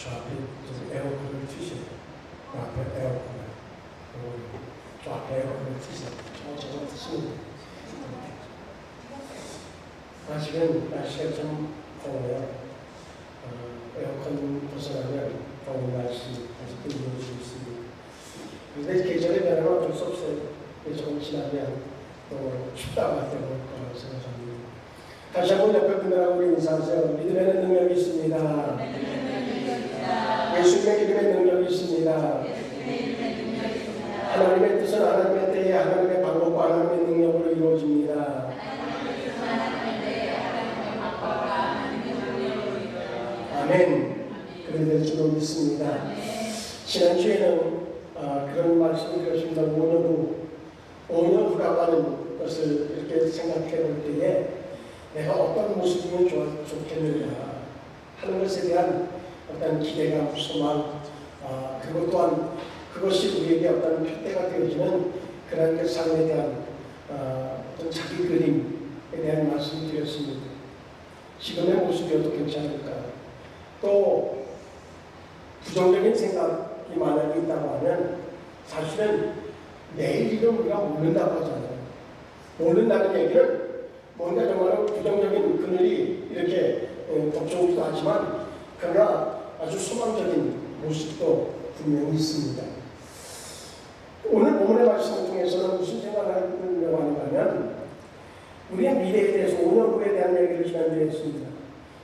저 앞에 에어컨을 트세요. 그 앞에 에어컨을. 저 앞에 에어컨을 트세요. 저거 트시면 돼요. 아직은 날씨가 좀 더워요. 에어컨 벗어나면 더운 날씨 아직도 이어지고 있습니다. 그런데 계절의 변화는 어쩔 수 없어요. 조금 지나면 또 춥다고 할 때가 올 거라고 생각합니다. 다시 한번 옆에 분들하고 우리 인사하세요. 믿음에는 능력이 있습니다. 예수님의 이름에 능력이 있습니다. 하나님의 뜻은 하나님의 때에 하나님의 방법과 하나님의 능력으로 이루어집니다. 아멘. 그래 될 줄로 믿습니다. 지난주에는 그런 말씀을 드렸습니다. 5년 후라고 하는 것을 이렇게 생각해 볼 때에 내가 어떤 모습이면 좋겠느냐 하는 것에 대한 어떤 기대감, 소망, 그것 또한 그것이 우리에게 어떤 표대가 되어지는 그런 그 삶에 대한 어떤 자기 그림에 대한 말씀을 드렸습니다. 지금의 모습이어도 괜찮을까? 또 부정적인 생각이 만약에 있다고 하면 사실은 내일 일은 우리가 모른다고 하잖아요. 모른다는 얘기는 뭔가 정말 부정적인 그늘이 이렇게 덮쳐오기도 하지만 그러나 아주 소망적인 모습도 분명히 있습니다. 오늘 본문의 말씀을 통해서는 무슨 생각을 하려고 하냐면 우리의 미래에 대해서 5년 후에 대한 얘기를 지난주에 했습니다.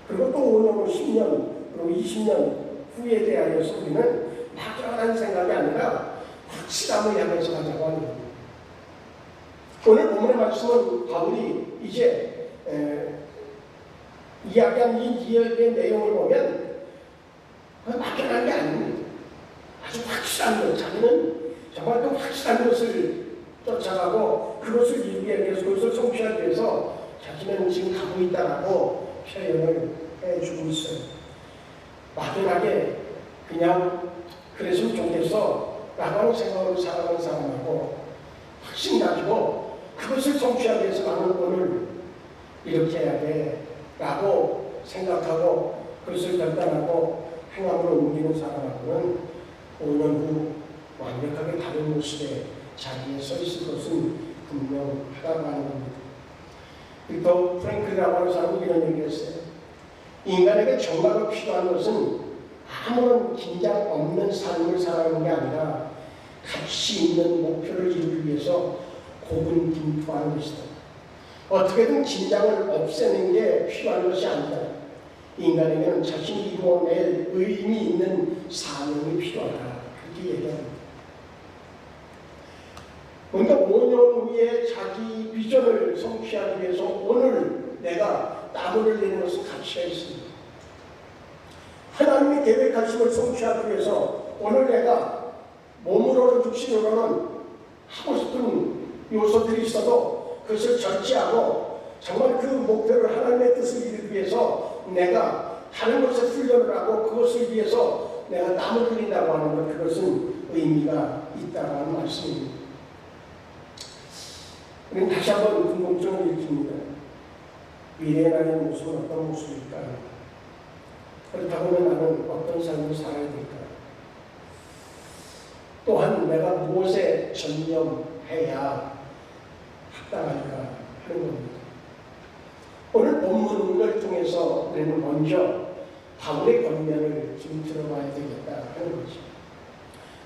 그리고 또 5년 후 10년 그리고 20년 후에 대하여서 우리는 막연한 생각이 아니라 확실함을 향해서 가자고 하는 겁니다. 오늘 본문의 말씀은 바울이 이제 이야기한 이 이야기의 내용을 보면 막연한 게 아닙니다. 아주 확실한 것, 자기는 정말 그 확실한 것을 쫓아가고 그것을 이루기 위해서 그것을 성취하기 위해서 자기는 지금 가고 있다라고 표현을 해주고 있어요. 막연하게 그냥 그랬으면 좋겠어 라고 하는 생각으로 살아가는 사람하고 확신 가지고 그것을 성취하기 위해서 나는 오늘 이렇게 해야 돼 라고 생각하고 그것을 결단하고 행함으로 옮기는 사람하고는 5년 후 완벽하게 다른 모습에 자리에 서 있을 것은 분명하다고 하는 겁니다. 빅터 프랭클이라고 하는 사람이 이런 얘기를 했어요. 인간에게 정말로 필요한 것은 아무런 긴장 없는 삶을 살아가는 게 아니라 가치 있는 목표를 이루기 위해서 고군분투하는 것이다. 어떻게든 긴장을 없애는 게 필요한 것이 아니다. 인간에게는 자신이 이루어낼 의미 있는 사명이 필요하다. 그렇게 얘기합니다. 그러니까 5년 후에 자기 비전을 성취하기 위해서 오늘 내가 땀을 흘리는 것은 가치가 있습니다. 하나님이 계획하심을 성취하기 위해서 오늘 내가 몸으로는 육신으로는 하고 싶은 요소들이 있어도 그것을 절제하고 정말 그 목표를 하나님의 뜻을 이루기 위해서 내가 다른 것에 훈련을 하고 그것을 위해서 내가 땀을 흘린다고 하는 것, 그것은 의미가 있다고 하는 말씀입니다. 우리는 다시 한번 궁금증을 일으킵니다. 미래의 나의 모습은 어떤 모습일까? 그렇다고 하면 나는 어떤 삶을 살아야 될까? 또한 내가 무엇에 전념해야 합당할까 하는 겁니다. 오늘 본문을 통해서 우리는 먼저 바울의 권면을 좀 들어봐야 되겠다 하는 거죠.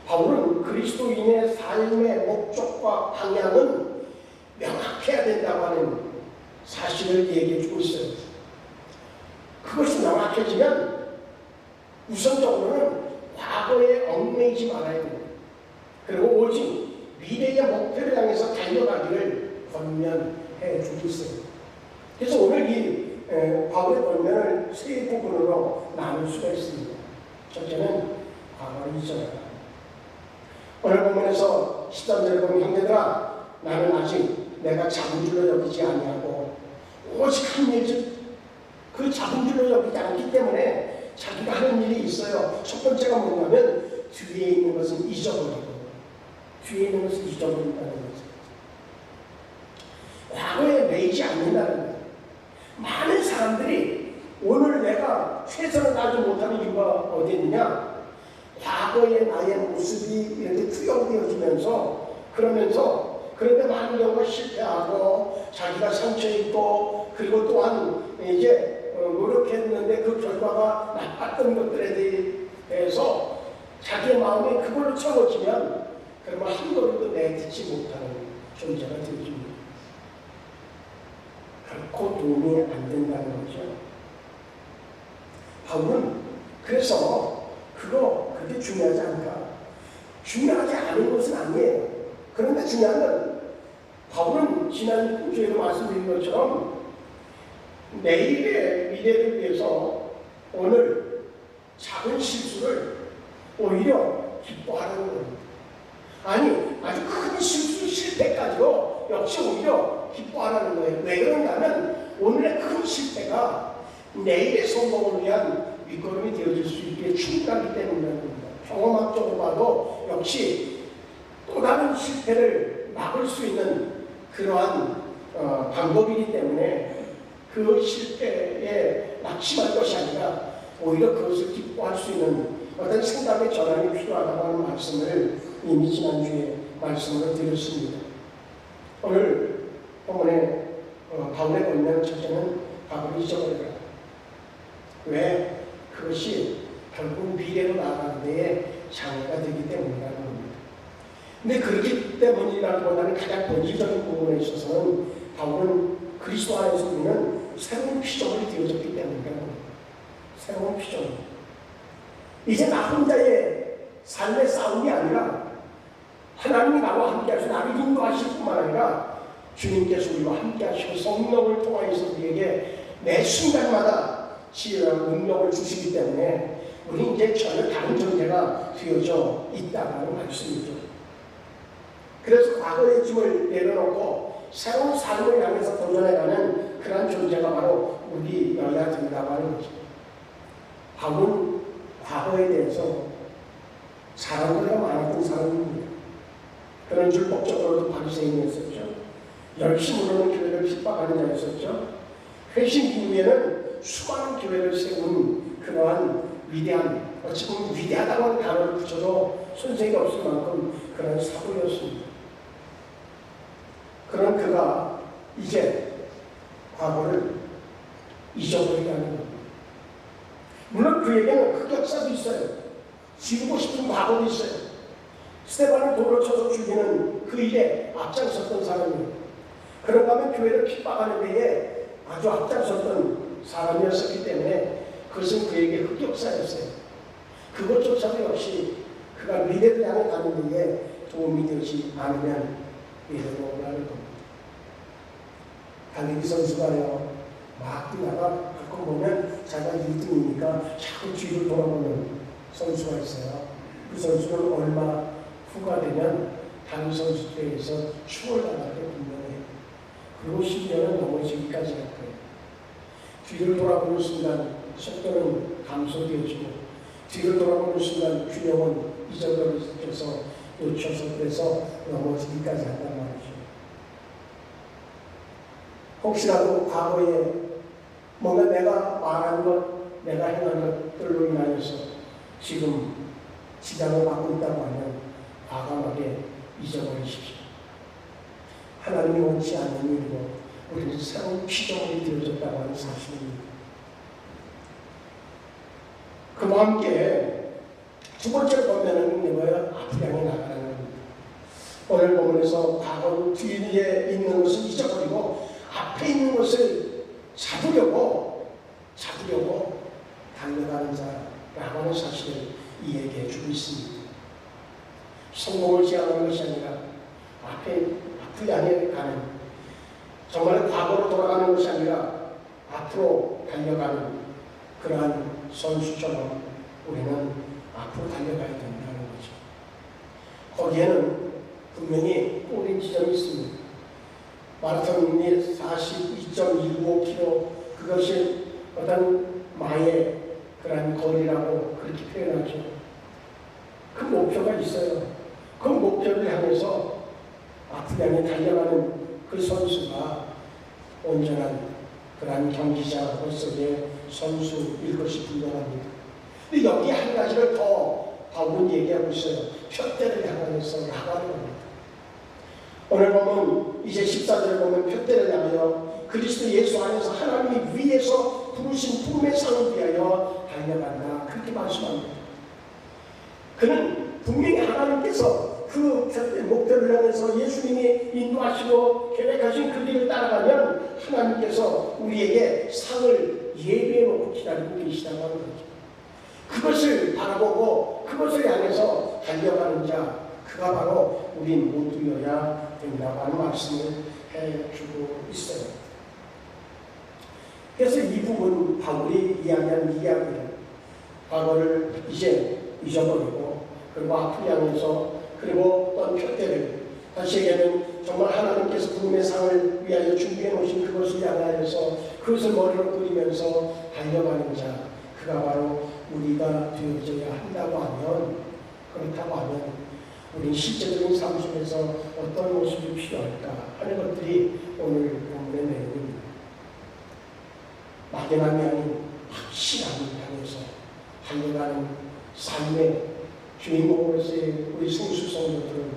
바울은 그리스도인의 삶의 목적과 방향은 명확해야 된다고 하는 사실을 얘기해 주고 있어요. 그것이 명확해지면 우선적으로는 과거에 얽매이지 말아야 됩니다. 그리고 오직 미래의 목표를 향해서 달려가기를 권면해 주고 있어요. 그래서 오늘 이 바울의 권면을 세 부분으로 나눌 수가 있습니다. 첫째는 과거를 잊어라. 오늘 본문에서 13절에 보면 형제들아 나는 아직 내가 작은 줄로 여기지 아니하고 오직 한 일, 그 작은 줄로 여기지 않기 때문에 자기가 하는 일이 있어요. 첫 번째가 뭐냐면 뒤에 있는 것은 잊어버리고 뒤에 있는 것을 잊어버린다는 거죠. 과거에 매이지 않는다는 거예요. 많은 사람들이 오늘 내가 내가 최선을 다하지 못하는 이유가 어디 있느냐? 과거의 나의 모습이 이렇게 투영되어지면서 그런데 많은 경우가 실패하고 자기가 상처 입고 그리고 또한 이제 노력했는데 그 결과가 나빴던 것들에 대해서 자기의 마음이 그걸로 채워지면 그러면 한 걸음도 내딛지 못하는 존재가 되어집니다. 결코 도움이 안 된다는 거죠. 바울은 그래서 그게 중요하지 않다. 중요하지 않은 것은 아니에요. 그런데 중요한 건 바울은 지난 주에도 말씀드린 것처럼 내일의 미래를 위해서 오늘 작은 실수를 오히려 기뻐하는 겁니다. 아니 아주 큰 실수 실패까지도 역시 오히려 기뻐하라는 거예요. 왜 그러냐면 오늘의 큰 실패가 내일의 성공을 위한 밑거름이 되어질 수 있게 충분하기 때문입니다. 경험학적으로 봐도 역시 또 다른 실패를 막을 수 있는 그러한 방법이기 때문에 그 실패에 낙심할 것이 아니라 오히려 그것을 기뻐할 수 있는 어떤 생각의 전환이 필요하다고 하는 말씀을 이미 지난주에 말씀을 드렸습니다. 오늘 본문에 바울의 권면 첫째는 바울이 잊어버려라. 왜? 그것이 결국 미래로 나아가는 데에 장애가 되기 때문이라는 겁니다. 근데 그렇기 때문이라기보다는 가장 본질적인 부분에 있어서는 바울은 그리스도 안에서 우리는 새로운 피조물이 되어졌기 때문이라는 겁니다. 새로운 피조물. 이제 나 혼자의 삶의 싸움이 아니라 하나님이 나와 함께 하시고 나를 인도하실 뿐만 아니라 주님께서 우리와 함께 하시고 성령을 통하여서 우리에게 매 순간마다 지혜와 능력을 주시기 때문에 우리 이제 전혀 다른 존재가 되어져 있다는 말씀이죠. 그래서 과거의 짐을 내려놓고 새로운 삶을 향해서 도전해가는 그런 존재가 바로 우리 여야 된다고 하는 거죠. 바울은 과거에 대해서 사람들과 많았던 사람입니다. 그런 줄 법적으로도 바리새인이었었죠. 열심으로는 교회를 핍박하는 자였었죠. 회심 이후에는 수많은 교회를 세운 그러한 위대한, 어찌 보면 위대하다고 하는 단어를 붙여도 손색이 없을 만큼 그런 사도였습니다. 그런 그가 이제 과거를 잊어버리게 하는 겁니다. 물론 그에게는 흑역사도 있어요. 지우고 싶은 과거도 있어요. 스데반을 돌로 쳐서 죽이는 그 일에 앞장섰던 사람이에요. 그런가 하면 교회를 핍박하는 데에 아주 앞장섰던 사람이었기 때문에 그것은 그에게 흑역사였어요. 그것조차도 역시 그가 미래를 향해 가는 데에 도움이 되지 않으면 미래로 오라는 겁니다. 달리기 선수가요, 막 뛰다가 가끔 보면 자기가 1등이니까 자꾸 뒤를 돌아보는 선수가 있어요. 그 선수는 얼마 후가 되면 다른 선수들에 의해서 추월당할 게 분명해요. 그리고 심지어는 넘어지기까지 할 거예요. 뒤를 돌아보는 순간 속도는 감소되어지고 뒤를 돌아보는 순간 균형은 잊어버려서 놓쳐서 그래서 넘어지기까지 한단 말이죠. 혹시라도 과거에 뭔가 내가 말한 것, 내가 행한 것들로 인하여서 지금 지장을 받고 있다고 하면 과감하게 잊어버리십시오. 하나님이 원치 않는 일이고 우리는 새로운 피조물이 되어졌다고 하는 사실입니다. 그와 함께 두 번째 보면은 뭐예요? 앞으로 향해 나가는 겁니다. 오늘 본문에서 과거 뒤에 있는 것을 잊어버리고 앞에 있는 것을 잡으려고 달려가는 자라고 하는 사실을 이야기해 주고 있습니다. 성공을 지향하는 것이 아니라 앞으로 향해 가는, 정말 과거로 돌아가는 것이 아니라 앞으로 달려가는 그러한 선수처럼 우리는 앞으로 달려가야 된다는 거죠. 거기에는 분명히 꼬린 지점이 있습니다. 마라톤이 42.25km, 그것이 어떤 마의 그런 거리라고 그렇게 표현하죠. 그 목표가 있어요. 그 목표를 향해서 앞으로 향해 달려가는 그 선수가 온전한 그러한 경기자 속에 선수일 것이 분명합니다. 근데 여기 한 가지를 더 바울은 얘기하고 있어요. 푯대를 향하여서 라고 하는 겁니다. 오늘 보면 이제 14절에 보면 푯대를 향하여 그리스도 예수 안에서 하나님이 위에서 부르신 부름의 상을 위하여 달려간다. 그렇게 말씀합니다. 그는 분명히 하나님께서 그 목표를 향해서 예수님이 인도하시고 계획하신 그 길을 따라가면 하나님께서 우리에게 상을 예비해 놓고 기다리고 계시다고 하는 거죠. 그것을 바라보고 그것을 향해서 달려가는 자, 그가 바로 우리 모두여야 된다고 하는 말씀을 해주고 있어요. 그래서 이 부분 바울이 이야기한 이야기를 과거를 이제 잊어버리고 그리고 앞을 향해서 그리고 어떤 푯대를 다시 얘기하면 정말 하나님께서 부름의 상을 위하여 준비해 놓으신 그것을 향하여서 그것을 머리로 그리면서 달려가는 자, 그가 바로 우리가 되어져야 한다고 하면, 그렇다고 하면 우리 실제적인 삶 속에서 어떤 모습이 필요할까 하는 것들이 오늘 본문의 내용입니다. 막연함이 아닌 확실함을 향해서 달려가는 삶의 주인공으로서의 우리 성수 성도들은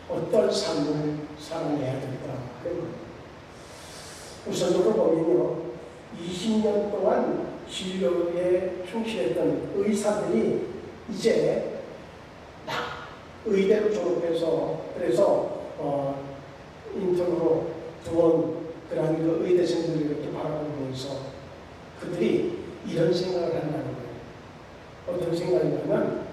어떤 삶을 살아내야 될까? 우선적으로 보면요, 20년 동안 진료에 충실했던 의사들이 이제 딱 의대로 졸업해서 그래서 인턴으로 들어온 그러한 그 의대생들을 이렇게 바라보면서 그들이 이런 생각을 한다는 거예요. 어떤 생각이냐면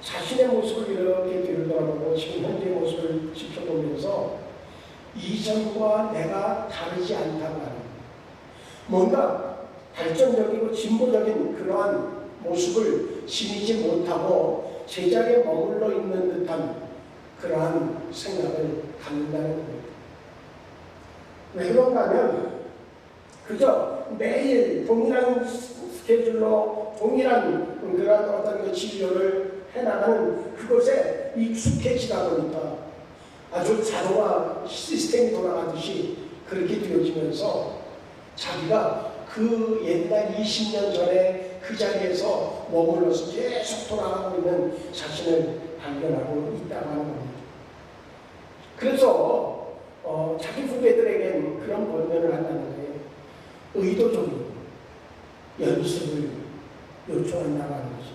자신의 모습을 이렇게 뒤를 돌아보고 지금 현재의 모습을 지켜보면서 이전과 내가 다르지 않다고 하는 뭔가 발전적이고 진보적인 그러한 모습을 지니지 못하고 제자리에 머물러 있는 듯한 그러한 생각을 갖는다는 겁니다. 왜 그런가 하면 그저 매일 동일한 스케줄로 동일한 그러한 어떤 그 진료를 해나가는 그것에 익숙해지다 보니까 아주 자동화 시스템이 돌아가듯이 그렇게 되어지면서 자기가 그 옛날 20년 전에 그 자리에서 머물러서 계속 돌아가고 있는 자신을 발견하고 있다고 하는 겁니다. 그래서 자기 후배들에게는 그런 권면을 한다는 거예요. 의도적인 연습을 요청한다고 하는 거죠.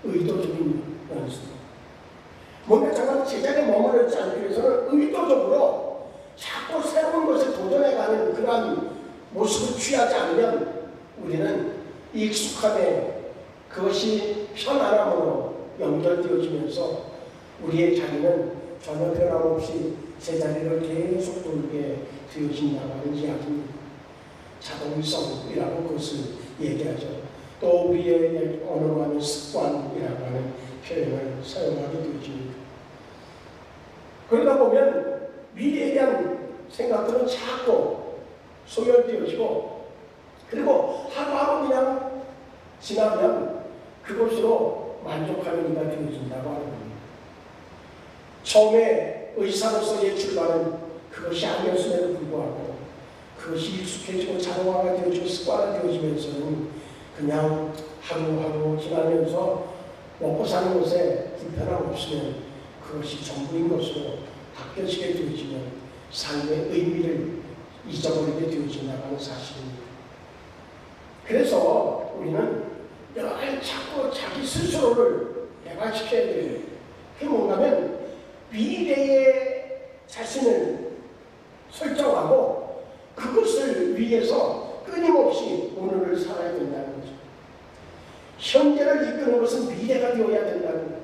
의도적인 연습. 뭔가 정말 제자리에 머무르지 않기 위해서는 의도적으로 자꾸 새로운 것에 도전해가는 그런 모습을 취하지 않으면 우리는 익숙함에 그것이 편안함으로 연결되어지면서 우리의 자리는 전혀 변함없이 제자리를 계속 돌게 되어진다고 하는 이야기입니다. 자동성이라고 그것을 얘기하죠. 또 우리의 언어로 하는 습관이라고 하는 표현을 사용하게 되어집니다. 그러다 보면 미래에 대한 생각들은 자꾸 소멸되어지고 그리고 하루하루 그냥 지나면 그것으로 만족하는 이가 되어진다고 하는 겁니다. 처음에 의사로서의 출발은 그것이 아니었음에도 불구하고 그것이 익숙해지고 자동화가 되어지고 습관화되어지면서는 그냥 하루하루 지나면서 먹고 사는 것에 불편함 없으면 그것이 전부인 것으로 바뀌어지게 되어지면 삶의 의미를 잊어버리게 되어진다는 사실입니다. 그래서 우리는 늘 자꾸 자기 스스로를 개발시켜야 돼요. 그게 뭔가면 미래의 자신을 설정하고 그것을 위해서 끊임없이 오늘을 살아야 된다는 거죠. 현재를 이끄는 것은 미래가 되어야 된다는 거예요.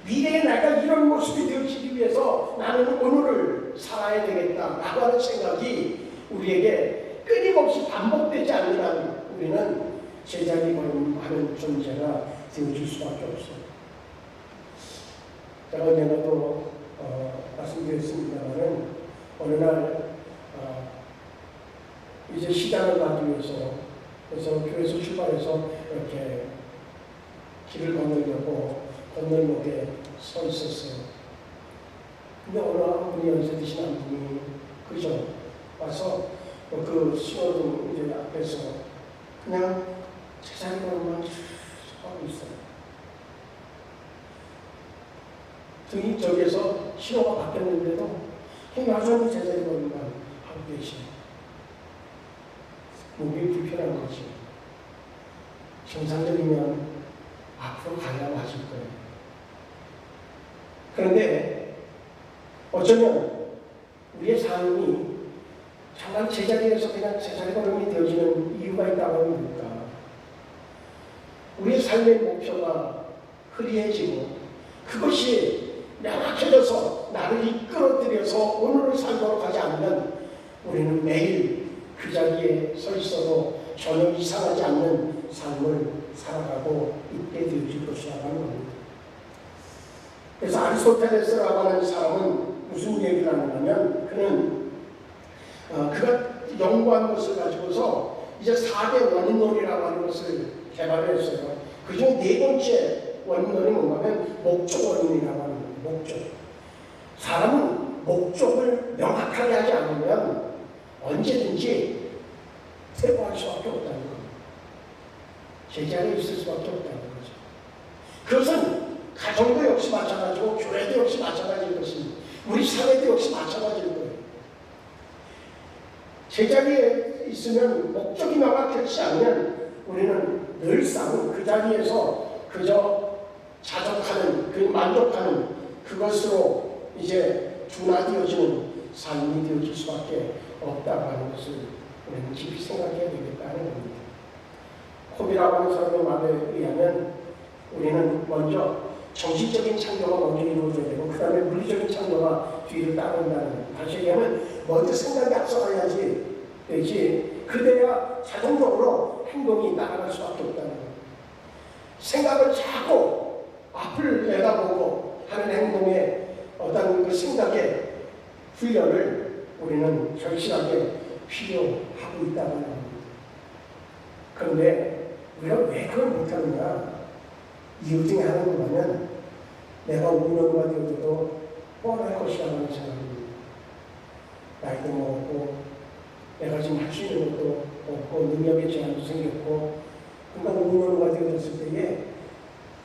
미래의 내가 이런 모습이 되어지기 위해서 나는 오늘을 살아야 되겠다라고 하는 생각이 우리에게 끊임없이 반복되지 않는 한 우리는 제자리 걸음하는 존재가 되어질 수밖에 없어요. 제가 내가도 말씀드렸습니다만 어느 날 이제 시간을 가기 위해서 그래서 교회에서 출발해서 이렇게 길을 건너려고 건널목에 서 있었어요. 근데 어느 분이 연세 드신 한 분이 그저 와서 그 신호등 이제 앞에서 그냥 제자리 걸음만 쭉 하고 있어요. 등이 저기에서 신호가 바뀌었는데도 여전히 제자리 걸음만 하고 계시네. 목이 불편한 거지. 정상적이면 앞으로 가야 맞을 거예요. 그런데 어쩌면 우리의 삶이 정말 제자리에서 그냥 제자리 걸음이 되어지는 이유가 있다고 합니까? 우리의 삶의 목표가 흐리해지고 그것이 명확해져서 나를 이끌어들여서 오늘을 살도록 하지 않으면 우리는 매일 그 자리에 서 있어도 전혀 이상하지 않는 삶을 살아가고 있게 되어질 것이라고 하는 겁니다. 그래서 아리스토텔레스라고 하는 사람은 무슨 얘기를 하느냐면 그는 그가 연구한 것을 가지고서 이제 4대 원인론이라고 하는 것을 개발했어요. 그중 네 번째 원인론이 뭔가 하면 목적 원인이라고 하는 거예요. 목적. 사람은 목적을 명확하게 하지 않으면 언제든지 퇴보할 수밖에 없다는 겁니다. 제자리에 있을 수밖에 없다는 거죠. 그것은 가정도 역시 마찬가지고 교회도 역시 마찬가지일 것입니다. 우리 사회도 역시 마찬가지일 거예요. 제자리에 있으면 목적이 명확하지 않으면 우리는 늘상 그 자리에서 그저 자족하는, 그 만족하는 그것으로 이제 둔화되어지는 삶이 되어질 수밖에 없다고 하는 것을 우리는 깊이 생각해야 되겠다는 겁니다. 콥이라고 하는 사람의 말에 의하면 우리는 먼저 정신적인 창조가 먼저 이루어져야 되고 그 다음에 물리적인 창조가 뒤를 따른다는, 다시 얘기하면 먼저 생각이 앞서가야지 되지, 그래야 자동적으로 행동이 나아갈 수밖에 없다는 거예요. 생각을 자꾸 앞을 내다보고 하는 행동에 어떤 그 생각의 훈련을 우리는 절실하게 필요하고 있다고 합니다. 그런데 우리가 왜 그걸 못하느냐? 이유 중에 하나는 뭐냐면 내가 5년과 되어도 뻔할 것이라고 하는 생각입니다. 나이도 먹었고 내가 지금 할 수 있는 것도 없고 능력의 제한도 생겼고 그러니까 5년과 되어졌을 때에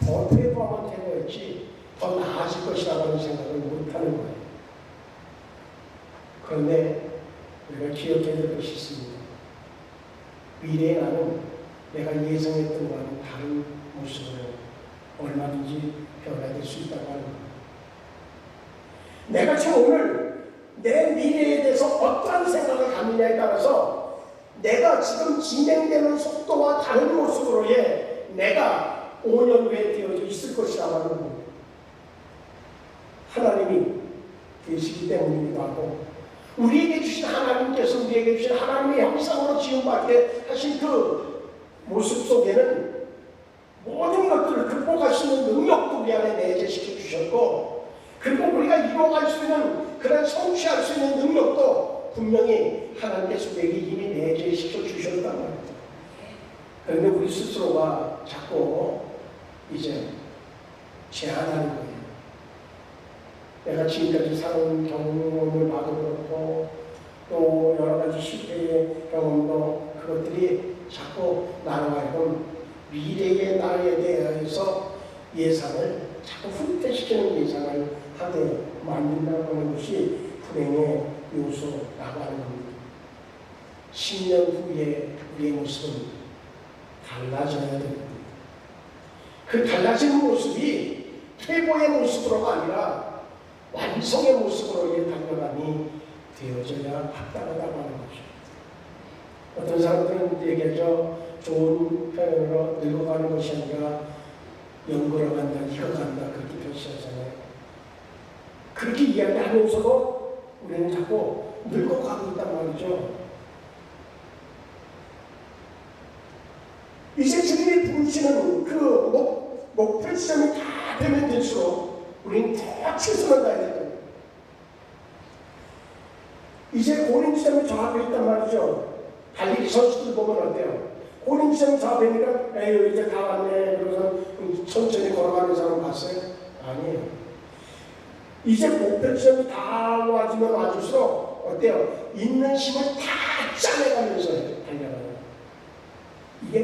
더 퇴보하면 퇴보했지 더 나아질 것이라고 하는 생각을 못하는 거예요. 그런데 우리가 기억해야 될 것이 있습니다. 미래의 나는 내가 예상했던 것과는 다른 모습으로 얼마든지 변화될 수 있다고 하는 겁니다. 내가 지금 오늘 내 미래에 대해서 어떠한 생각을 갖느냐에 따라서 내가 지금 진행되는 속도와 다른 모습으로의 내가 5년 후에 되어져 있을 것이라고 하는 겁니다. 하나님이 계시기 때문이기도 하고 우리에게 주신 하나님께서 우리에게 주신 하나님의 형상으로 지음받게 하신 그 모습 속에는 모든 것들을 극복할 수 있는 능력도 우리 안에 내재시켜 주셨고 그리고 우리가 이뤄갈 수 있는 그런 성취할 수 있는 능력도 분명히 하나님께서 우리에게 이미 내재시켜 주셨단 말입니다. 그런데 우리 스스로가 자꾸 이제 제한하는 거예요. 내가 지금까지 살아온 경험을 봐도 그렇고 또 여러 가지 실패의 경험도 그것들이 자꾸 나로 하여금 미래의 나에 대해서 예상을 자꾸 후퇴시키는 예상을 하게 만든다고 하는 것이 불행의 요소라고 하는 겁니다. 10년 후에 우리의 모습은 달라져야 됩니다. 그 달라지는 모습이 퇴보의 모습으로가 아니라 완성의 모습으로의 달려감이 되어져야 합당하다고 하는 것이죠. 어떤 사람들은 얘기하죠. 좋은 표현으로 늙어가는 것이 아니라 연걸어간다, 익어간다 그렇게 표시하잖아요. 그렇게 이야기하면서도 우리는 자꾸 늙어가고 있단 말이죠. 이제 주님이 부르시는 그 목표 지점이 다 되면 될수록 우리는 더 최선을 다해야 될 거예요. 이제 고린 지점이 저 앞에 있단 말이죠. 달리기 선수들 보면 어때요? 고린 지점이 저 앞에 있으니까 에휴 이제 다 왔네 그러면서 천천히 걸어가는 사람 봤어요? 아니에요. 이제 목표 지점이 다 와주면 와줄수록 어때요? 있는 힘을 다 짜내가면서 달려가요. 이게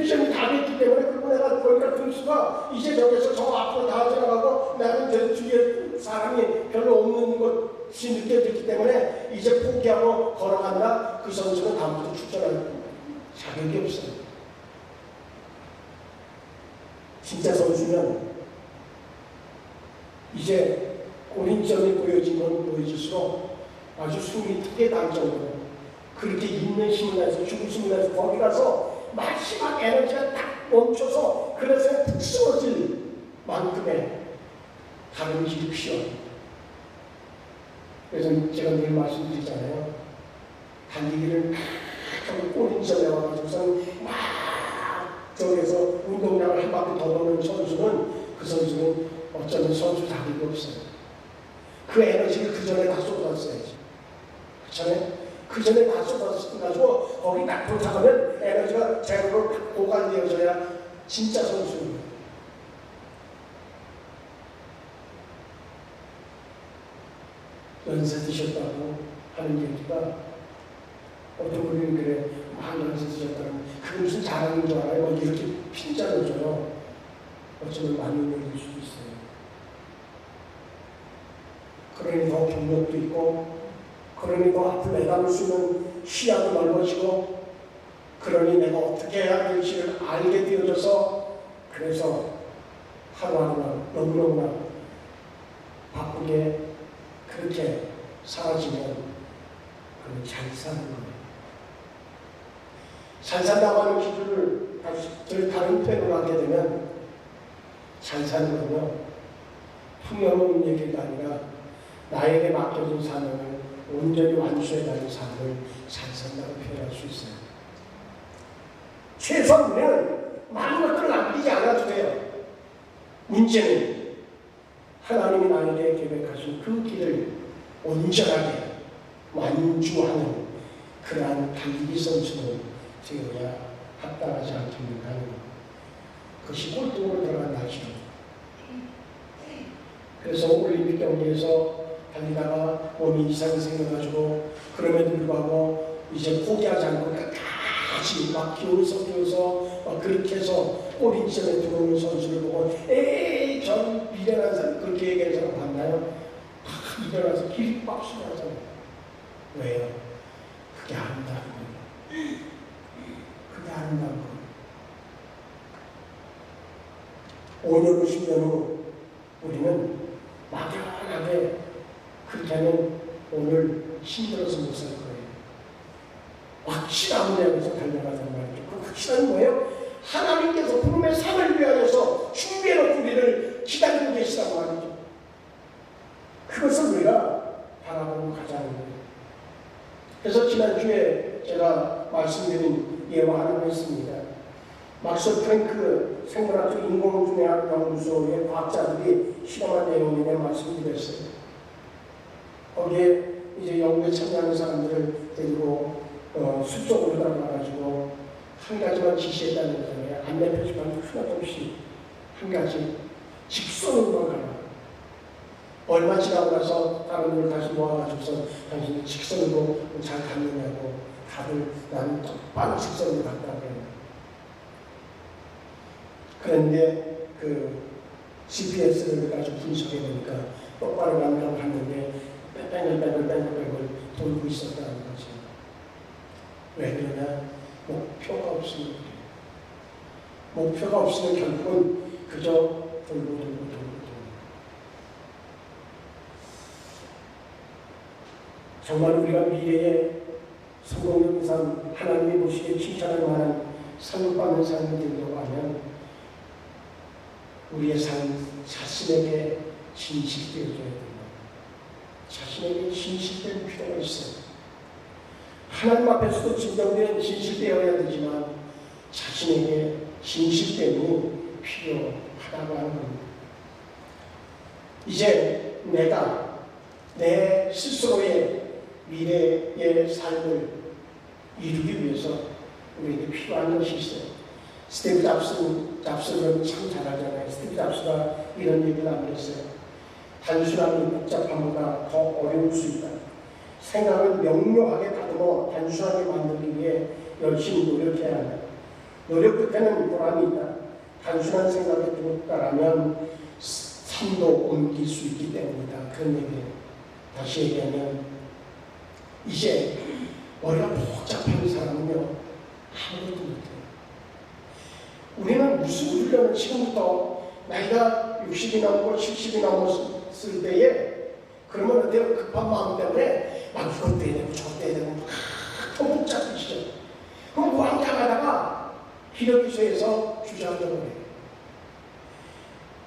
텐션이 다 됐기 때문에 그리고 내가 보니까 등수가 이제 저기서 저 앞으로 다 지나가고 나는 저 뒤에 사람이 별로 없는 것이 느껴졌기 때문에 이제 포기하고 걸어간다. 그 선수는 다음부터 출전할 자격이 없어요. 진짜 선수는 이제 고린점이 보여질수록 아주 숨이 크게 날 정도로 그렇게 있는 힘을 내서 죽으심을 내서 거기 가서 마지막 에너지가 딱 멈춰서 그래서 푹 쓰러질 만큼의 다른 길이 필요해요. 그래서 제가 늘 말씀드리잖아요. 달리기를 하고 꼬린점에 와가지고선 막 저기서 운동량을 한 바퀴 더 도는 선수는 그 선수는 어쩌면 선수 자격이 없어요. 그 에너지를 그 전에 다 쏟았어야지. 그 전에 다 쏟아가지고 거기 딱 도착하면 에너지가 제대로 보관되어져야 진짜 선수입니다. 연세 드셨다고 하는 얘기가 어떤 분이 그래 막 연세 드셨다는 그게 무슨 자랑인 줄 알아요? 뭐 이렇게 핀잔을 줘요. 어쩌면 많은 얘기일 수도 있어요. 그러니 더 경력도 있고 그러니 더 앞을 내다볼 수 있는 시야도 넓어지고 그러니 내가 어떻게 해야 될지를 알게 되어져서 그래서 하루하루나 너무너무나 바쁘게 그렇게 사라지면 그건 잘 사는 거예요. 잘 산다고 하는 기준을 다른 표현으로 하게 되면 잘 사는 건요 풍요로운 얘기가 아니라 나에게 맡겨진 사명을 온전히 완수해가는 삶을 잘 산다고 표현할 수 있어요. 최소한 우리는 많은 것들을 남기지 않아도 돼요. 문제는 하나님이 나에게 계획하신 그 길을 온전하게 완주하는 그러한 달리기 선수는 되어야 합당하지 않겠는가 하는 것. 그것이 꼴등으로 들어간 날이죠. 그래서 올림픽 경기에서 달리다가 몸이 이상이 생겨가지고 그럼에도 불구하고 이제 포기하지 않고 끝까지 막 기운이 섞여서 막 그렇게 해서 꼬린점에 들어오는 선수를 보고 에이 전 미련한 사람 그렇게 얘기하는 사람 봤나요? 다 일어나서 기립박수를 하잖아요. 왜요? 그게 아름다운 거예요. 그게 아름다운 거예요. 5년 후 10년 후 우리는 막연하게 그렇게 하면 오늘 힘들어서 못 살 거예요. 확실한 대학에서 달려가자는 말이죠. 그 확실한 뭐예요? 하나님께서 부름의 삶을 위하여서 준비해놓고 우리를 기다리고 계시다고 말이죠. 그것을 우리가 바라보고 가자는 거예요. 그래서 지난주에 제가 말씀드린 예화 하나 있습니다. 막스 프랭크 생물학적 인공분해학 연구소의 과학자들이 실험한 내용에 대해 말씀드렸어요. 거기에 이제 연구에 참여하는 사람들을 데리고 숲속으로 들어가가지고 한 가지만 지시했다는 거잖아요. 안내 표지판 하나도 없이 한 가지 직선으로만 가라. 얼마 지나고 나서 다른 분을 다시 모아가지고서 당신이 직선으로 잘 갔느냐고 다들 나는 똑바로 직선으로 갔다고 해요. 그런데 그 GPS를 가지고 분석해 보니까 똑바로 간다고 하는데 뺑글뺑글 돌고 있었다는 거죠. 왜 그러냐? 목표가 없으면 그래요. 목표가 없으면 결국은 그저 돌고. 정말 우리가 미래의 성공적인 삶, 하나님이 보시기에 칭찬할 만한 상을 받는 삶이 되려고 하면 우리의 삶 자신에게 진실되어져야 됩니다. 자신에게 진실된 필요가 있어요. 하나님 앞에서도 진정된 진실되어야 되지만 자신에게 진실됨이 필요하다고 하는 겁니다. 이제 내가 내 스스로의 미래의 삶을 이루기 위해서 우리에게 필요한 것이 있어요. 스티브 잡스는 참 잘하잖아요. 스티브 잡스가 이런 얘기를 남겼어요. 단순함이 복잡함보다 더 어려울 수 있다. 생각을 명료하게 다듬어 단순하게 만들기 위해 열심히 노력해야 한다. 노력 끝에는 보람이 있다. 단순한 생각에 두었다라면 삶도 옮길 수 있기 때문이다. 그런 얘기예요. 다시 얘기하면 이제 머리가 복잡한 사람은요 아무것도 못해요. 우리는 무슨 훈련을 지금부터 나이가 60이 넘고 70이 넘었을 때에 그러면 어때요? 급한 마음 때문에 막 이것 떼야 되고 저것 떼야 되고 더 복잡해지죠. 그럼 왕창하다가 기력기소에서 주저앉아버려요.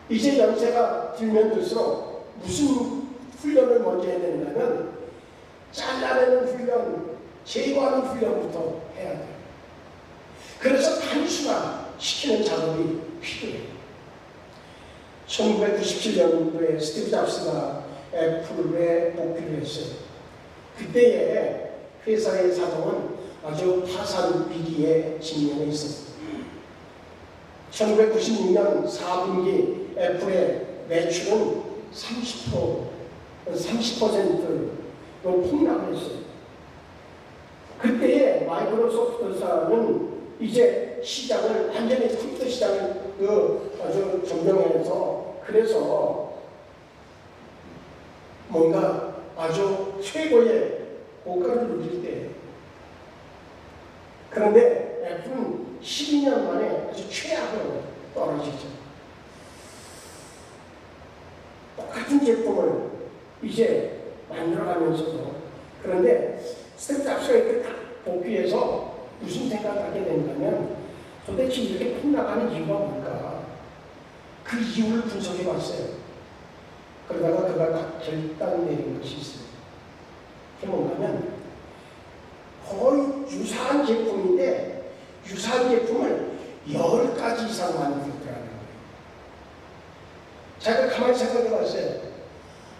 이제 연세가 들면 들수록 무슨 훈련을 먼저 해야 되냐면 잘라내는 훈련, 제거하는 훈련부터 해야 돼요. 그래서 단순화시키는 작업이 필요해요. 1997년도에 스티브 잡스가 애플에 복귀를 했어요. 그때의 회사의 사정은 아주 파산 위기에 직면해 있었어요. 1996년 4분기 애플의 매출은 30%로 폭락을 했어요. 그때의 마이크로소프트사는 이제 시장을 완전히 컴퓨터 시장을 아주 점령해서 그래서 뭔가 아주 최고의 고가를 누릴 때 그런데 애플은 12년 만에 아주 최악으로 떨어지죠. 똑같은 제품을 이제 만들어가면서도 그런데 스티브 잡스가 이렇게 딱 복귀해서 무슨 생각을 하게 된다면 도대체 이렇게 폭락하는 이유가 뭘까? 그 이유를 분석해 봤어요. 그러다가 그가 결단 내린 것이 있어요. 그게 뭔가면 거의 유사한 제품인데 유사한 제품을 10가지 이상 만들었더라는 거예요. 제가 가만히 생각해 봤어요.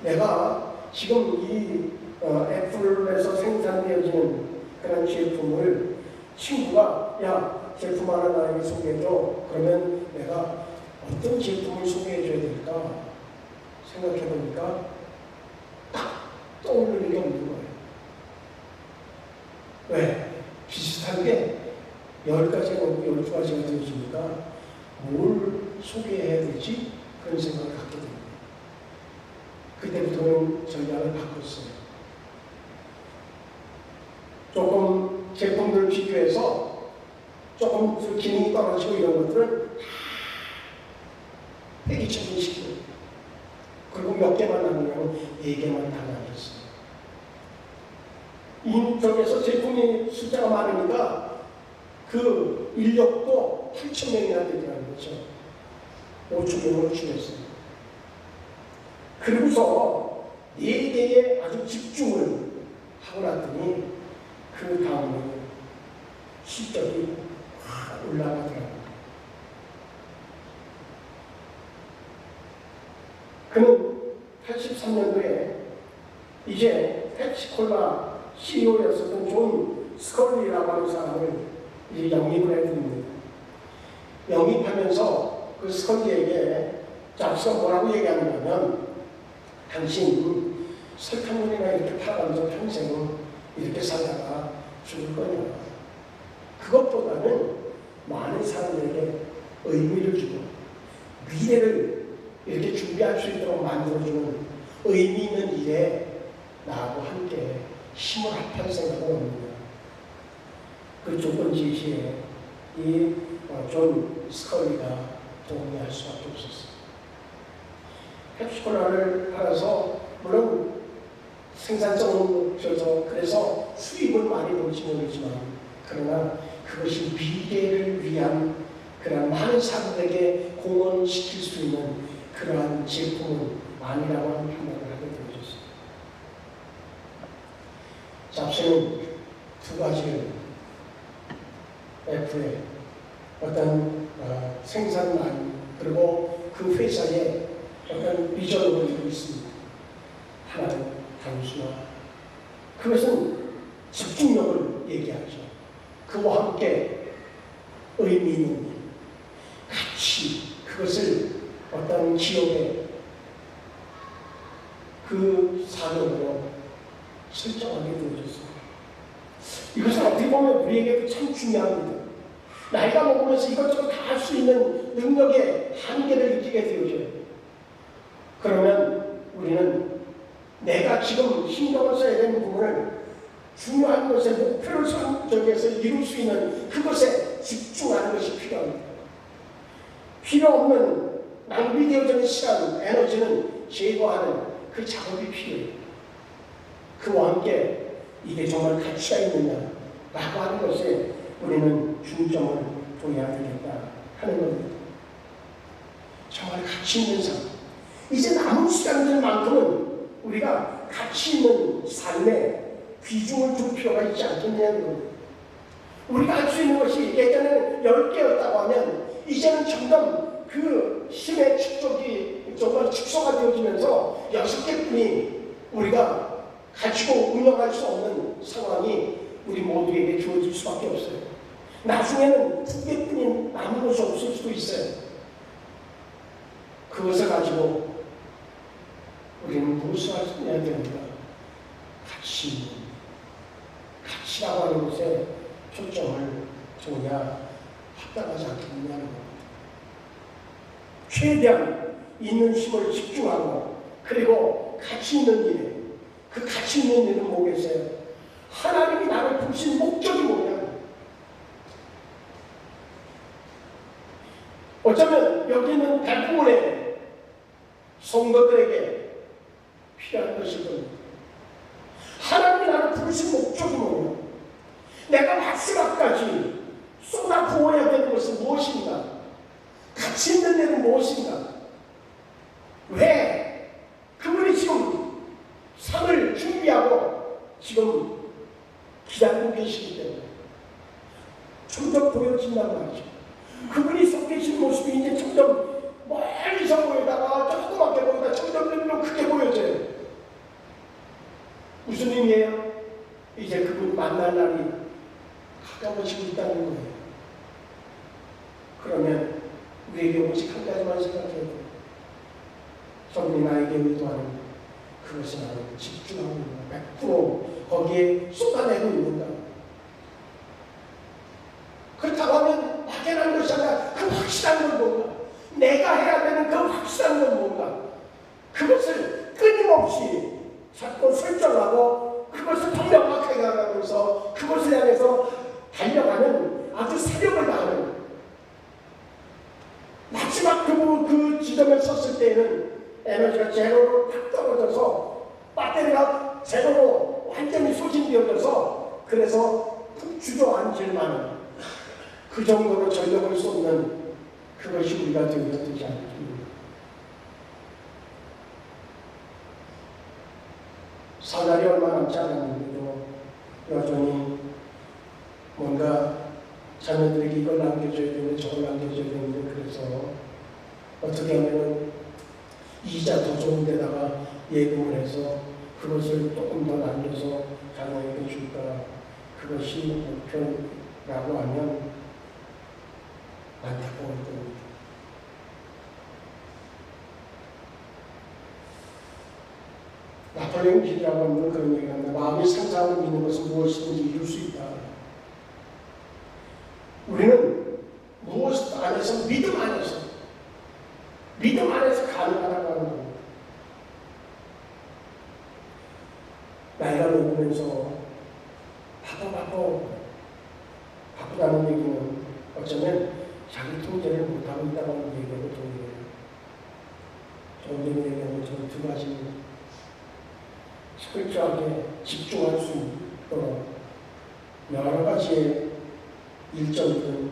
내가 지금 이 애플에서 생산되어지는 그런 제품을 친구가 야 제품 하나 나에게 소개해줘. 그러면 내가 어떤 제품을 소개해줘야 될까 생각해보니까 딱 떠오르는 게 없는 거예요. 왜? 비슷한 게 10가지가 넘고 12가지가 되어지니까 뭘 소개해야 되지? 그런 생각을 갖게 됩니다. 그때부터는 전략을 바꿨어요. 조금 제품들을 비교해서 조금 기능이 떨어지고 이런 것들은 폐기 처분시키고 그리고 몇 개만 남으면 4개만 다 남겼어요. 인적에서 제품이 숫자가 많으니까 그 인력도 8,000명이나 되더라는 거죠. 5,000명으로 줄였어요. 그리고서 4개에 아주 집중을 하고 났더니 그 다음에 실적이 확 올라가더라고요. 그는 83년도에 이제 펩시콜라 CEO였었던 존 스컬리라고 하는 사람을 이제 영입을 해드립니다. 영입하면서 그 스컬리에게 잡스가 뭐라고 얘기하냐면 당신 설탕물이나 이렇게 팔아가면서 평생 이렇게 살다가 죽을 거냐. 그것보다는 많은 사람들에게 의미를 주고 미래를 이렇게 준비할 수 있도록 만들어주는 의미 있는 일에 나하고 함께 힘을 합할 생각은 없느냐. 그 조건 제시에 이 존 스컬리가 동의할 수밖에 없었어요. 펩시콜라를 팔아서 물론 생산성은 높여서 그래서 수입을 많이 볼지 모르지만 그러나 그것이 미래를 위한 그런 많은 사람들에게 공헌시킬 수 있는 그러한 제품은 아니라고 하는 판단을 하게 되어졌어요. 잡스는 2가지를 애플의 어떤 생산만 그리고 그 회사의 어떤 비전을 가지고 있습니다. 하나는 단순화. 그것은 집중력을 얘기하죠. 그와 함께 의미 있는 일, 가치, 그것을 어떤 기업의 그 사명으로 설정하게 되어졌습니다. 이것은 어떻게 보면 우리에게 참 중요합니다. 나이가 먹으면서 이것저것 다 할 수 있는 능력의 한계를 느끼게 되어져요. 그러면 우리는 내가 지금 신경을 써야 되는 부분을 중요한 것에 목표를 설정해서 이룰 수 있는 그것에 집중하는 것이 필요합니다. 필요 없는 낭비되어지는 시간, 에너지는 제거하는 그 작업이 필요해요. 그와 함께 이게 정말 가치가 있느냐라고 하는 것에 우리는 중점을 둬야 되겠다 하는 겁니다. 정말 가치 있는 삶. 이제 남은 시간들만큼은 우리가 가치 있는 삶에 비중을 둘 필요가 있지 않겠냐는 겁니다. 우리가 할 수 있는 것이 예전에는 10개였다고 하면 이제는 점점 그 힘의 축적이 정말 축소가 되어지면서 6개뿐이 우리가 가지고 운영할 수 없는 상황이 우리 모두에게 주어질 수밖에 없어요. 나중에는 2개뿐인 남은 것이 없을 수도 있어요. 그것을 가지고 우리는 무엇을 해야 됩니까? 가치라고 하는 것에 초점을 둬야 합당하지 않겠느냐는 겁니다. 최대한 있는 힘을 집중하고 그리고 가치 있는 일에 그 가치 있는 일은 뭐겠어요? 하나님이 나를 부르신 목적이 뭐냐? 어쩌면 여기 있는 대부분의 성도들에게 필요한 것일 겁니다. 하나님이 나를 부르신 목적이 뭐냐? 내가 마지막까지 쏟아 부어야 되는 것은 무엇인가? 가치 있는 일은 무엇인가? 왜 그분이 지금 상을 준비하고 지금 기다리고 계시기 때문에 점점 보여진단 말이죠. 그분이 서 계신 모습이 이제 점점 멀리서 보이다가 조그맣게 보이다가 점점 크게 보여져요. 무슨 의미예요? 이제 그분 만날 날이 가까워지고 있다는 거예요. 그러면 우리에게 오직 한 가지만 생각해야 돼요. 성령이 나에게 의도하는 그것을 나는 집중하고 있는가, 100% 거기에 쏟아내고 있는가. 그렇다고 하면 막연한 것이 아니라 그 확실한 건 뭔가, 내가 해야 되는 그 확실한 건 뭔가, 그것을 끊임없이 자꾸 설정하고 그것을 더 명확하게 나가면서 그것을 향해서 달려가는 아주 사력을 다하는, 마지막 그 지점에 섰을 때에는 에너지가 제로로 탁 떨어져서 배터리가 제로로 완전히 소진되어져서 그래서 푹 주저앉을 만한 그 정도로 전력을 쏟는 그것이 우리가 되어야 되지 않습니까? 사날이 얼마 남지 않았는데도 여전히 뭔가 자녀들에게 이걸 남겨줘야 되는데 저걸 남겨줘야 되는데, 그래서 어떻게 하면 이자 더 좋은 데다가 예금을 해서 그것을 조금 더 남겨서 자녀에게 줄까, 그것이 목표라고 하면 안타까울 겁니다. 나폴레옹 힐이라고 하는 그런 얘기를 합니다. 마음이 상상을 믿는 것은 무엇이든지 이룰 수 있다. 우리는 무엇 안에서, 믿음 안에서 가능하다고 하는 겁니다. 나이가 먹으면서 바쁘다는 얘기는 어쩌면 자기 통제를 못하고 있다는 얘기하고 동일해요. 정리의 얘기하고 저는 두 가지입니다. 철저하게 집중할 수 있도록 여러 가지의 일정들을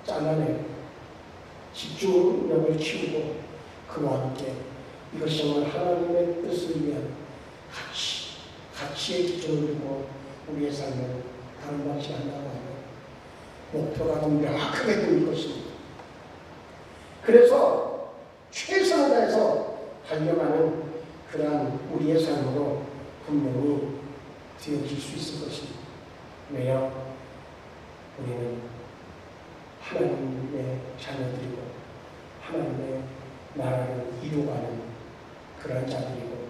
잘라내고 집중력을 키우고 그와 함께 이것이 정말 하나님의 뜻을 위한 가치의 기준을 두고 우리의 삶을 다름받지 않는다고 하면 목표가 더 명확하게 보일 것입니다. 그래서 최선을 다해서 달려가는 그러한 우리의 삶으로 분명히 되어질 수 있을 것입니다. 왜요? 우리는 하나님의 자녀들이고 하나님의 나라를 이루어가는 그런 자들이고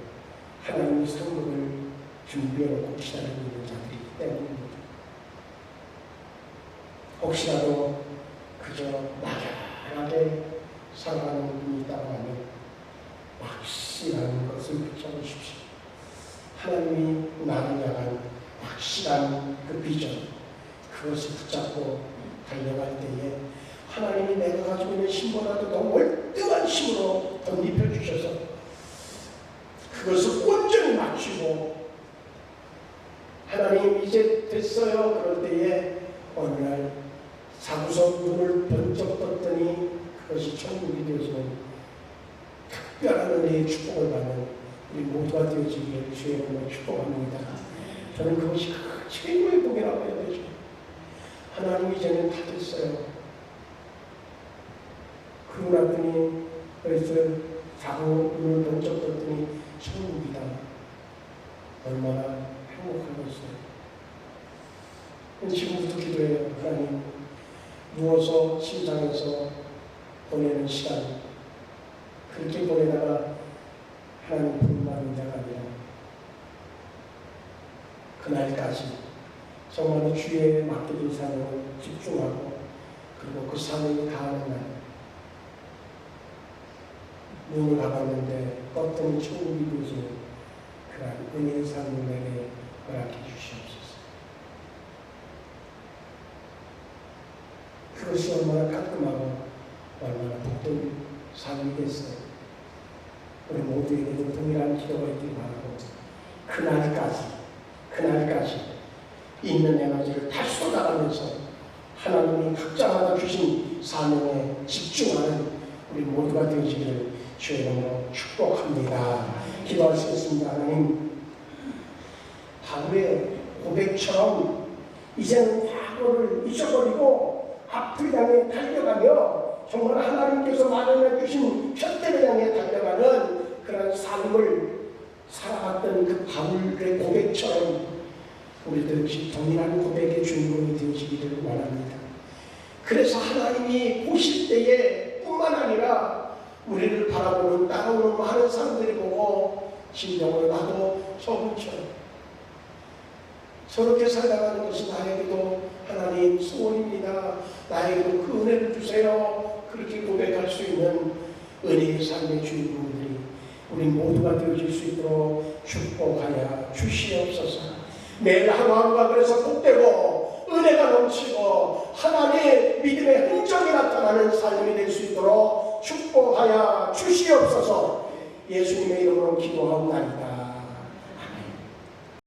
하나님의 성국을 준비해놓고 기다리고 있는 자들이기 때문입니다. 혹시라도 그저 막연하게 살아가는 분이 있다고 하면 확실한 것을 붙잡으십시오. 하나님이 나를 향한 확실한 그 비전, 그것을 붙잡고 달려갈 때에 하나님이 내가 가지고 있는 힘보다도 더 월등한 힘으로 덧입혀 주셔서 그것을 온전히 맞추고 하나님 이제 됐어요. 그럴 때에 어느 날 사구석 문을 번쩍 떴더니 그것이 천국이 되어지는 특별한 은혜의 축복을 받는 우리 모두가 되어지기를 주의 이름으로 축복합니다. 저는 그것이 최고의 복이라고 해야 되죠. 하나님 이제는 다 됐어요. 그러고 나더니 그래서 사구 문을 번쩍 떴더니 천국이다. 얼마나 행복하겠어요. 지금부터 기도해요. 하나님, 누워서 침상에서 보내는 시간, 그렇게 보내다가 하나님 부르는 자가 아니라 그날까지 정말로 주의 맡겨진 사명을 집중하고 그리고 그 사명이 다하는 날 눈을 감았는데 떴더니 천국이 되어지는 그런 은혜의 삶을 내게 허락해 주시옵소서. 그것이 얼마나 깔끔하고 얼마나 복된 삶이겠어요. 우리 모두에게도 동일한 기도가 있길 바라고 그날까지 있는 에너지를 다 쏟아가면서 하나님이 각자마다 주신 사명에 집중하는 우리 모두가 되어지기를 주의 이름으로 축복합니다. 기도할 수 있습니다. 하나님, 바울의 고백처럼 이제는 과거를 잊어버리고 앞을 향해 달려가며 정말 하나님께서 마련해 주신 편대를 향해 달려가는 그런 삶을 살아갔던 그 바울의 고백처럼 우리도 역시 동일한 고백의 주인공이 되시기를 원합니다. 그래서 하나님이 보실 때에 뿐만 아니라 우리를 바라보는 따라오는 많은 사람들이 보고 진정으로 나도 저분처럼 저렇게 살아가는 것이 나에게도 하나님 소원입니다. 나에게도 그 은혜를 주세요. 그렇게 고백할 수 있는 은혜의 삶의 주인공들이 우리 모두가 되어질 수 있도록 축복하여 주시옵소서. 매일 하루하루가 그래서 복되고 은혜가 넘치고 하나님의 믿음의 흔적이 나타나는 삶이 될 수 있도록 축복하여 주시옵소서. 예수님의 이름으로 기도하옵나이다.